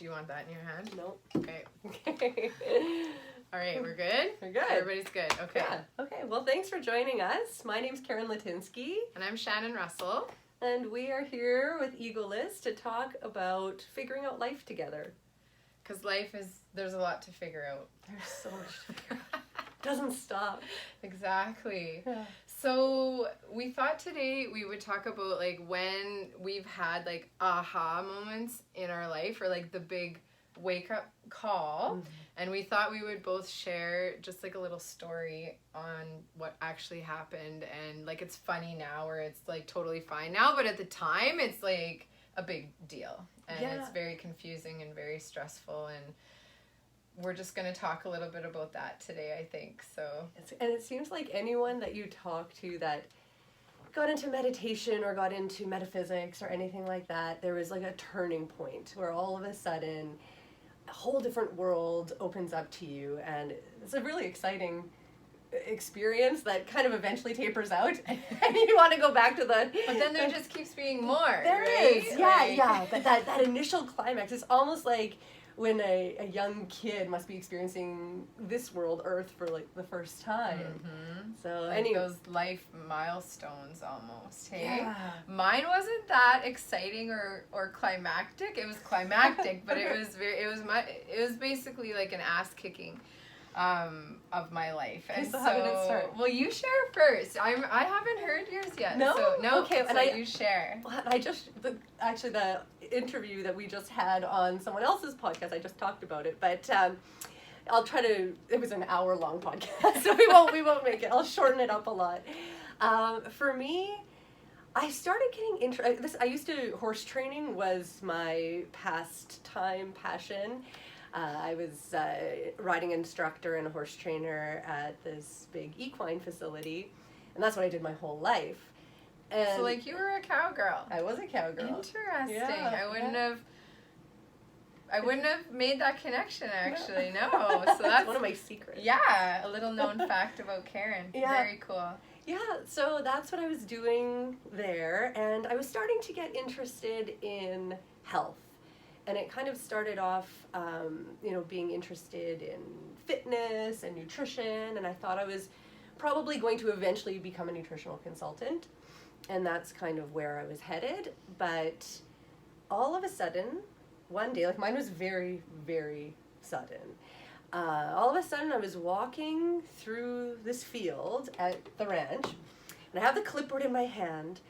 Do you want that in your hand? Nope. Okay. All right, we're good? We're good. Everybody's good. Okay. Yeah. Okay, well, thanks for joining us. My name's Karen Litinsky. And I'm Shannon Russel. And we are here with Egoless to talk about figuring out life together. Because there's a lot to figure out. There's so much to figure out. Doesn't stop. Exactly. Yeah. So we thought today we would talk about like when we've had like aha moments in our life or like the big wake up call. Mm-hmm. And we thought we would both share just like a little story on what actually happened. And like it's funny now or it's like totally fine now, but at the time it's like a big deal. And it's very confusing and very stressful, and we're just going to talk a little bit about that today, I think. So, and it seems like anyone that you talk to that got into meditation or got into metaphysics or anything like that, there was like a turning point where all of a sudden a whole different world opens up to you, and it's a really exciting experience that kind of eventually tapers out and you want to go back to the... But then there just keeps being more, there right? is, yeah. But that initial climax is almost like when a young kid must be experiencing this world, Earth, for like the first time. Mm-hmm. So like those life milestones almost, hey? Yeah. Mine wasn't that exciting or climactic. It was climactic, but it was basically like an ass kicking of my life. And so how did it start? Well, you share first. I haven't heard yours yet. No? Okay. So you share. Actually the interview that we just had on someone else's podcast, I just talked about it, but I'll try to, it was an hour-long podcast, so we won't make it. I'll shorten it up a lot. For me, I started getting horse training was my passion. I was riding instructor and a horse trainer at this big equine facility, and that's what I did my whole life. And so like you were a cowgirl. I was a cowgirl. Interesting. Yeah, I wouldn't have made that connection actually. No. So that's one of my secrets. Yeah, a little known fact about Karen. Yeah. Very cool. Yeah, so that's what I was doing there, and I was starting to get interested in health. And it kind of started off, being interested in fitness and nutrition, and I thought I was probably going to eventually become a nutritional consultant, and that's kind of where I was headed. But all of a sudden, one day, like mine was very, very sudden, all of a sudden I was walking through this field at the ranch, and I have the clipboard in my hand,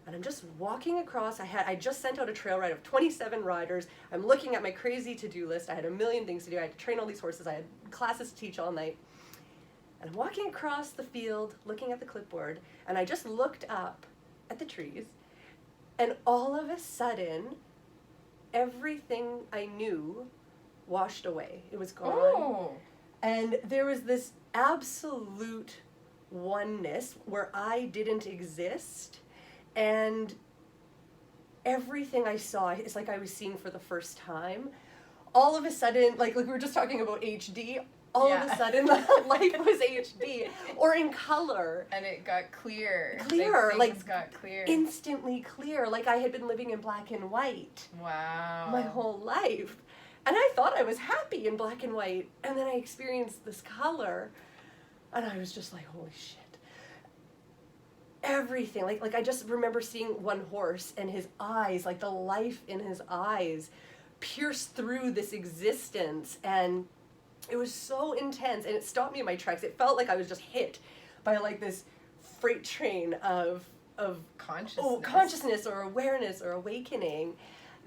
and I'm just walking across. I just sent out a trail ride of 27 riders. I'm looking at my crazy to-do list. I had a million things to do. I had to train all these horses. I had classes to teach all night. And I'm walking across the field, looking at the clipboard, and I just looked up at the trees, and all of a sudden, everything I knew washed away. It was gone. Oh. And there was this absolute oneness where I didn't exist. And everything I saw, it's like I was seeing for the first time. All of a sudden, like we were just talking about HD, all of a sudden life was HD or in color. And it got clear. Like got clear. Instantly clear, like I had been living in black and white. Wow. My whole life. And I thought I was happy in black and white, and then I experienced this color, and I was just like, holy shit. Everything, like I just remember seeing one horse and his eyes, like the life in his eyes pierced through this existence, and it was so intense, and it stopped me in my tracks. It felt like I was just hit by like this freight train of consciousness or awareness or awakening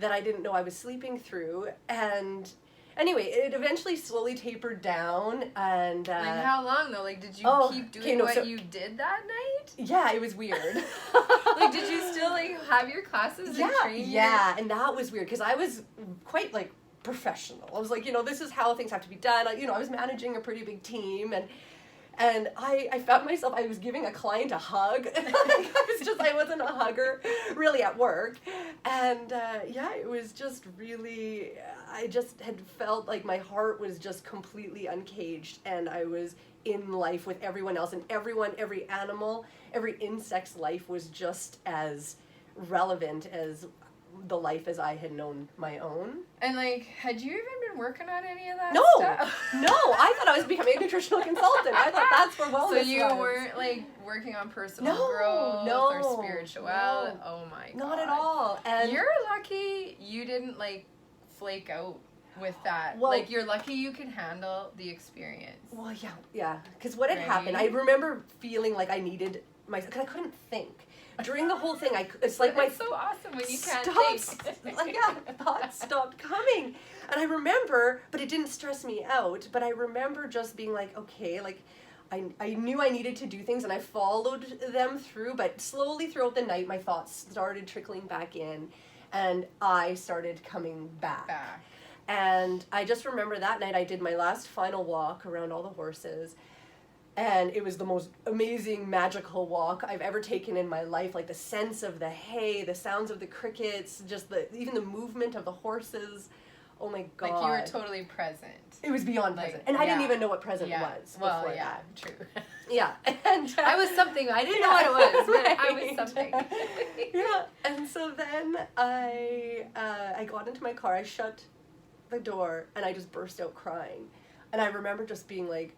that I didn't know I was sleeping through. And anyway, it eventually slowly tapered down, and like how long though? Like did you keep doing you did that night? Yeah, it was weird. Like did you still like have your classes and train? Yeah, and that was weird because I was quite like professional. I was like, this is how things have to be done. I was managing a pretty big team, and I found myself, I was giving a client a hug. I wasn't a hugger really at work. And it was just really, I just had felt like my heart was just completely uncaged, and I was in life with everyone else, and every animal, every insect's life was just as relevant as the life as I had known my own. And like, had you even been working on any of that No, stuff? no, I thought I was becoming a nutritional consultant. I thought that's where wellness was. So you weren't like working on personal growth or spirituality? Oh my God. Not at all. And you're lucky you didn't like flake out with that. Well, like, you're lucky you can handle the experience. Well, yeah. Because what had happened, I remember feeling like I needed because I couldn't think. During the whole thing, it's like it's so awesome when you can't think. Thoughts stopped coming. And I remember, but it didn't stress me out, but I remember just being like, okay, like, I knew I needed to do things, and I followed them through, but slowly throughout the night, my thoughts started trickling back in, and I started coming back. And I just remember that night I did my last final walk around all the horses, and it was the most amazing, magical walk I've ever taken in my life. Like the sense of the hay, the sounds of the crickets, just even the movement of the horses. Oh my God. Like, you were totally present. It was beyond present. And I didn't even know what present was before that. True. Yeah. And I was something. I didn't know what it was, but I was something. Yeah. And so then I got into my car, I shut the door, and I just burst out crying. And I remember just being like,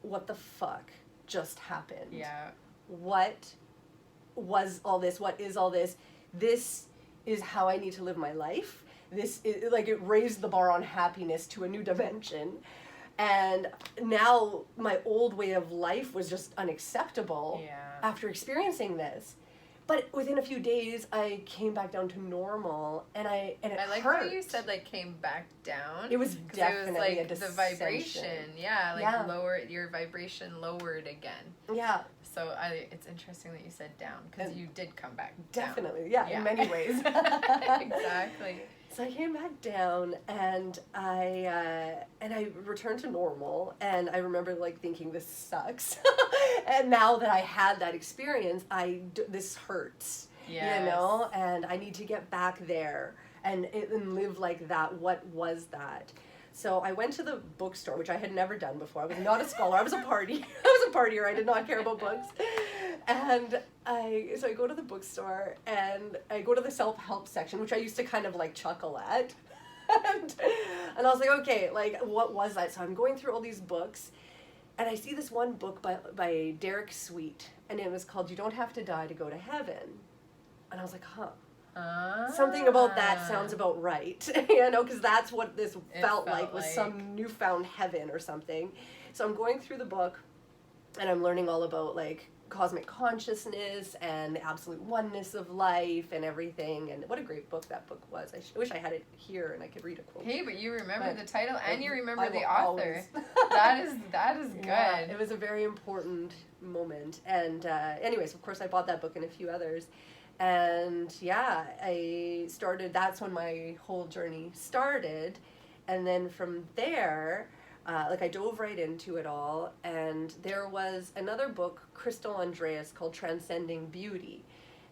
what the fuck just happened? Yeah. What was all this? What is all this? This is how I need to live my life. This is like, it raised the bar on happiness to a new dimension. And now my old way of life was just unacceptable after experiencing this. But within a few days, I came back down to normal, and it I like hurt. how you said, like, came back down. It was definitely it was, like, a the vibration. Lower, your vibration lowered again. Yeah. So it's interesting that you said down, because you did come back definitely, down. in many ways. Exactly. So I came back down, and I returned to normal, and I remember like thinking, this sucks. And now that I had that experience, this hurts, you know, and I need to get back there and live like that. What was that? So I went to the bookstore, which I had never done before. I was not a scholar. I was a partier. I did not care about books. And I go to the bookstore, and I go to the self-help section, which I used to kind of like chuckle at. and I was like, okay, like, what was that? So I'm going through all these books, and I see this one book by Derek Sweet, and it was called You Don't Have to Die to Go to Heaven. And I was like, something about that sounds about right, you know, because that's what this felt like, was some newfound heaven or something. So I'm going through the book, and I'm learning all about like cosmic consciousness and the absolute oneness of life and everything. And what a great book that book was. I wish I had it here and I could read a quote. Hey, but you remember the title and you remember the author. that is good. Yeah, it was a very important moment. And anyways, of course, I bought that book and a few others. And yeah, that's when my whole journey started. And then from there, I dove right into it all. And there was another book, Crystal Andreas, called Transcending Beauty.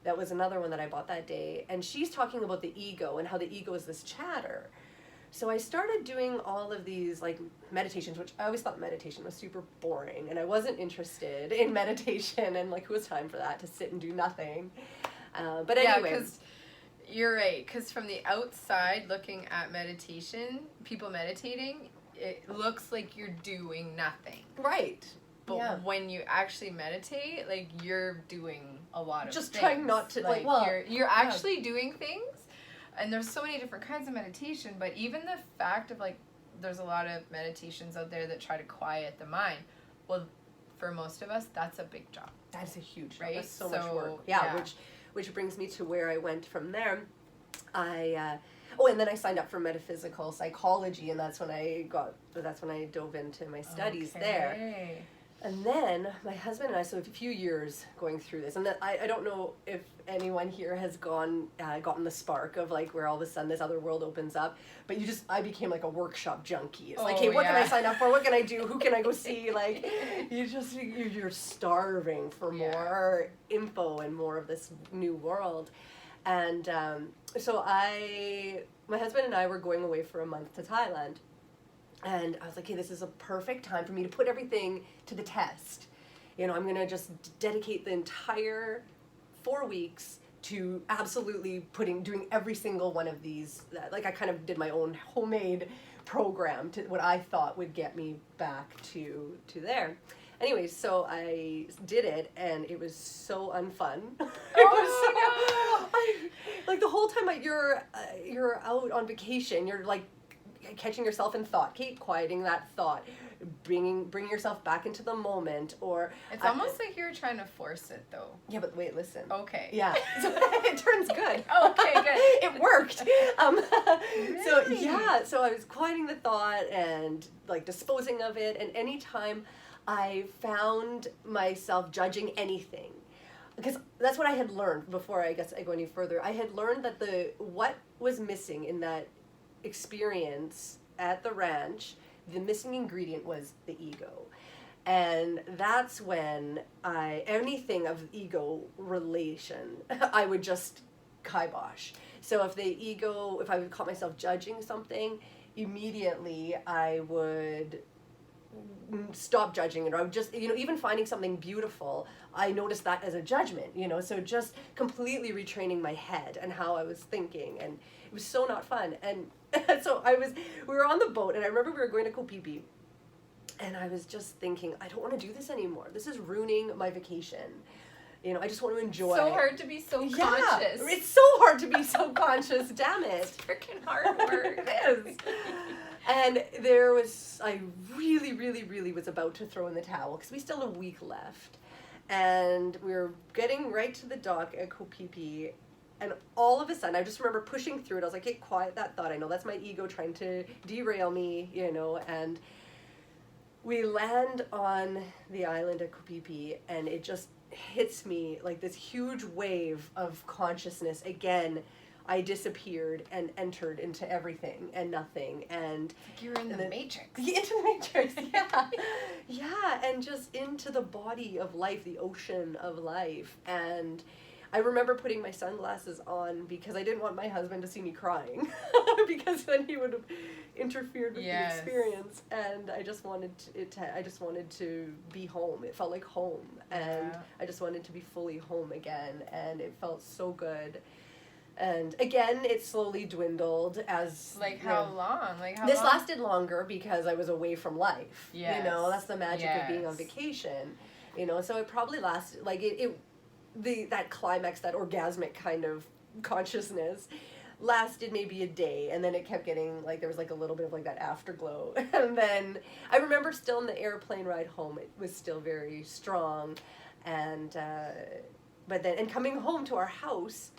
That was another one that I bought that day. And she's talking about the ego and how the ego is this chatter. So I started doing all of these like meditations, which I always thought meditation was super boring. And I wasn't interested in meditation, and like, who has time for that, to sit and do nothing? But anyway. Because you're right. Because from the outside, looking at meditation, people meditating, it looks like you're doing nothing. Right. But when you actually meditate, like, you're doing a lot of just things. Trying not to, like, well, you're actually doing things. And there's so many different kinds of meditation, but even the fact of, like, there's a lot of meditations out there that try to quiet the mind. Well, for most of us, that's a big job. That's a huge job. Right? That's so much work. Yeah. Which brings me to where I went from there. And then I signed up for metaphysical psychology, and that's when I dove into my studies there. And then my husband and I, so a few years going through this, and then I don't know if anyone here has gotten the spark of like where all of a sudden this other world opens up, but I became like a workshop junkie. It's like, hey, what can I sign up for? What can I do? Who can I go see? Like, you're starving for more info and more of this new world. And so my husband and I were going away for a month to Thailand. And I was like, hey, this is a perfect time for me to put everything to the test. You know, I'm going to just dedicate the entire 4 weeks to absolutely doing every single one of these. Like I kind of did my own homemade program to what I thought would get me back to there. Anyways, so I did it, and it was so unfun. Like the whole time you're out on vacation, you're like catching yourself in thought, quieting that thought, bringing yourself back into the moment, or it's almost like you're trying to force it though. Yeah, but wait, listen. Okay. Yeah, so it turns good. Okay, good. It worked. Really? So I was quieting the thought and like disposing of it, and anytime I found myself judging anything, because that's what I had learned before I guess I go any further. I had learned that what was missing in that experience at the ranch, the missing ingredient was the ego. And that's when anything of ego relation, I would just kibosh. So if I would caught myself judging something, immediately I would stop judging it, or I would just, even finding something beautiful, I noticed that as a judgment, so just completely retraining my head and how I was thinking, and it was so not fun. And so we were on the boat, and I remember we were going to Kopipi, and I was just thinking, I don't want to do this anymore. This is ruining my vacation. I just want to enjoy. So hard to be so conscious. It's so hard to be so conscious, damn it. It's freaking hard work. It is. And I really, really, really was about to throw in the towel, because we still had a week left. And we were getting right to the dock at Kopipi, and all of a sudden, I just remember pushing through it. I was like, hey, quiet that thought. I know that's my ego trying to derail me, and we land on the island at Kopipi, and it just hits me like this huge wave of consciousness. Again, I disappeared and entered into everything and nothing, and you're in the Matrix. Yeah, into the Matrix, yeah. Yeah, and just into the body of life, the ocean of life. And I remember putting my sunglasses on because I didn't want my husband to see me crying, because then he would have interfered with the experience. And I just wanted to be home. It felt like home, and I just wanted to be fully home again, and it felt so good. And again, it slowly dwindled as... Like how long? This lasted longer because I was away from life. Yes. That's the magic of being on vacation. So it probably lasted, like that climax, that orgasmic kind of consciousness lasted maybe a day, and then it kept getting, like, there was like a little bit of like that afterglow. And then I remember still in the airplane ride home, it was still very strong. And, but then, and coming home to our house,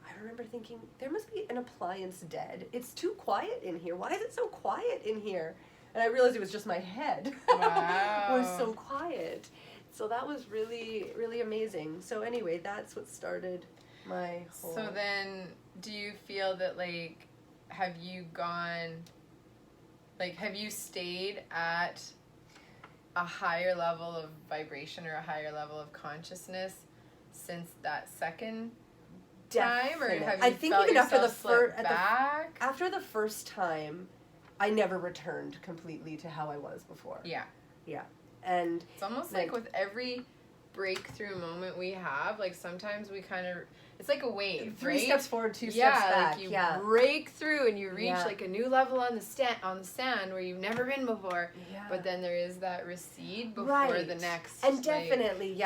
I remember thinking, there must be an appliance dead. It's too quiet in here. Why is it so quiet in here? And I realized it was just my head. Wow. It was so quiet. So that was really, really amazing. So anyway, that's what started my whole... So then, do you feel that, like, have you stayed at a higher level of vibration or a higher level of consciousness since that second time, or have you I think felt even after after the first time, I never returned completely to how I was before. Yeah. And it's almost like with every breakthrough moment we have, like sometimes we kind of, it's like a wave, three right? steps forward, two steps back. Like you break through and you reach like a new level on the sand where you've never been before. Yeah. But then there is that recede before the next. And definitely,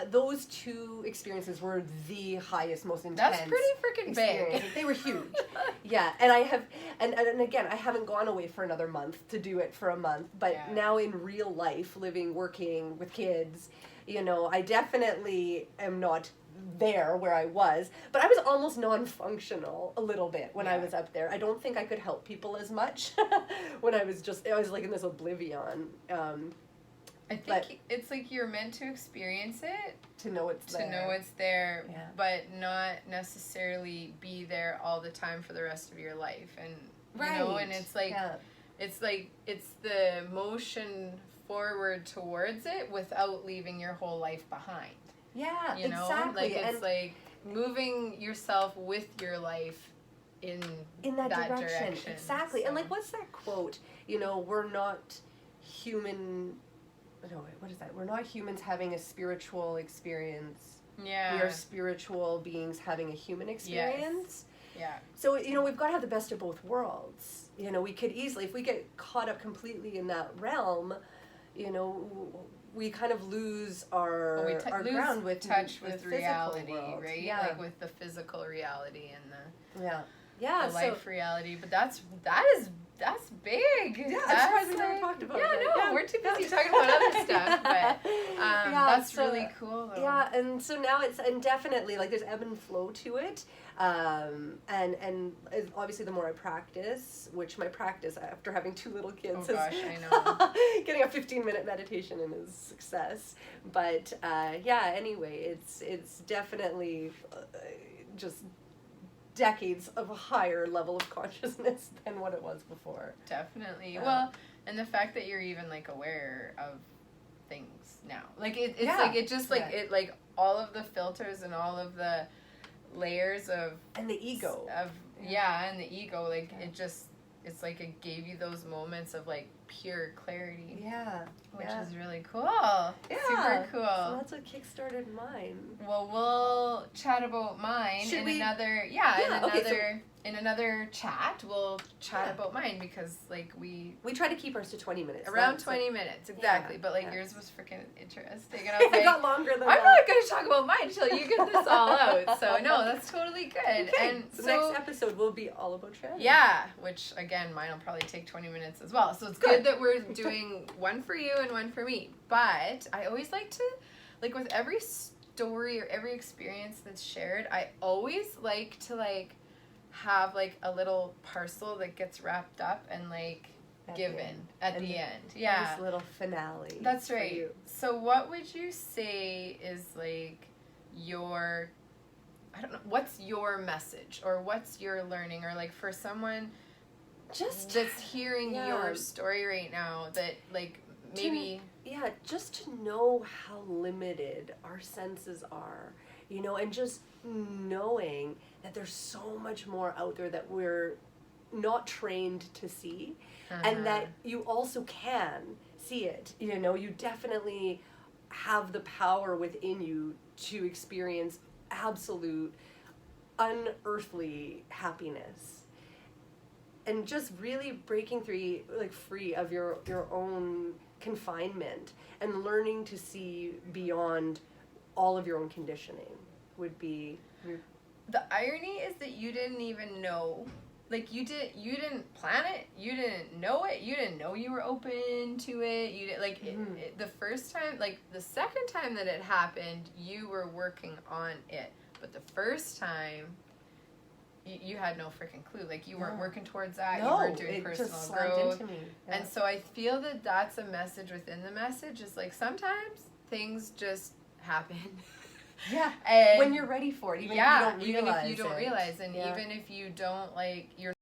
those two experiences were the highest, most intense. That's pretty freaking big. They were huge. And I have, and again, I haven't gone away for another month to do it for a month. But now in real life, living, working with kids, I definitely am not there where I was, but I was almost non-functional a little bit when I was up there. I don't think I could help people as much when I was like in this oblivion. I think it's like you're meant to experience it, to know it's there, but not necessarily be there all the time for the rest of your life. And and it's like it's the motion forward towards it without leaving your whole life behind. Yeah, exactly. Like it's like moving yourself with your life in that direction. Exactly. So. And like, what's that quote? We're not human. No, what is that? We're not humans having a spiritual experience. Yeah. We are spiritual beings having a human experience. Yeah. So, we've got to have the best of both worlds. We could easily, if we get caught up completely in that realm, we kind of lose our ground with touch with reality, world. right? Yeah. Like with the physical reality and the the life reality. But that's big. Yeah, I'm surprised we never talked about it. Yeah, we're too busy talking about other stuff, but that's really cool though. Yeah, and so now and definitely, like, there's ebb and flow to it. And obviously the more I practice, which my practice after having 2 little kids I know. getting a 15-minute meditation in is success. But anyway, it's definitely just decades of a higher level of consciousness than what it was before. Definitely. Well, and the fact that you're even like aware of things now, like it like all of the filters and all of the layers of and the ego and the ego, like it's like it gave you those moments of like pure clarity, which is really cool. Super cool. So that's what kickstarted mine. Well, we'll chat about mine in another chat. We'll chat about mine because like we try to keep ours to 20 minutes. Around 20 minutes, exactly. But like yours was freaking interesting, and I was like, it got longer than I'm not going to talk about mine until you get this all out. So no, that's totally good. Okay. And so next episode will be all about Shannon. Yeah, which again, mine will probably take 20 minutes as well. So it's good that we're doing one for you and one for me. But I always like to, like with every story or every experience that's shared, I always like to like have like a little parcel that gets wrapped up and like given at the end. Yeah. This little finale. That's right. So what would you say is like your, I don't know, what's your message or what's your learning, or like for someone that's hearing your story right now that like maybe just to know how limited our senses are, and just knowing that there's so much more out there that we're not trained to see, and that you also can see it. You definitely have the power within you to experience absolute unearthly happiness, and just really breaking free of your own confinement and learning to see beyond all of your own conditioning would be. The irony is that you didn't even know, like you didn't plan it, you didn't know it, you didn't know you were open to it, you didn't like the first time, like the second time that it happened, you were working on it, but the first time you had no freaking clue, like you weren't working towards that, you weren't doing personal growth, and so I feel that that's a message within the message, is like sometimes things just happen. And when you're ready for it, even if you don't realize, and even if you don't like, you're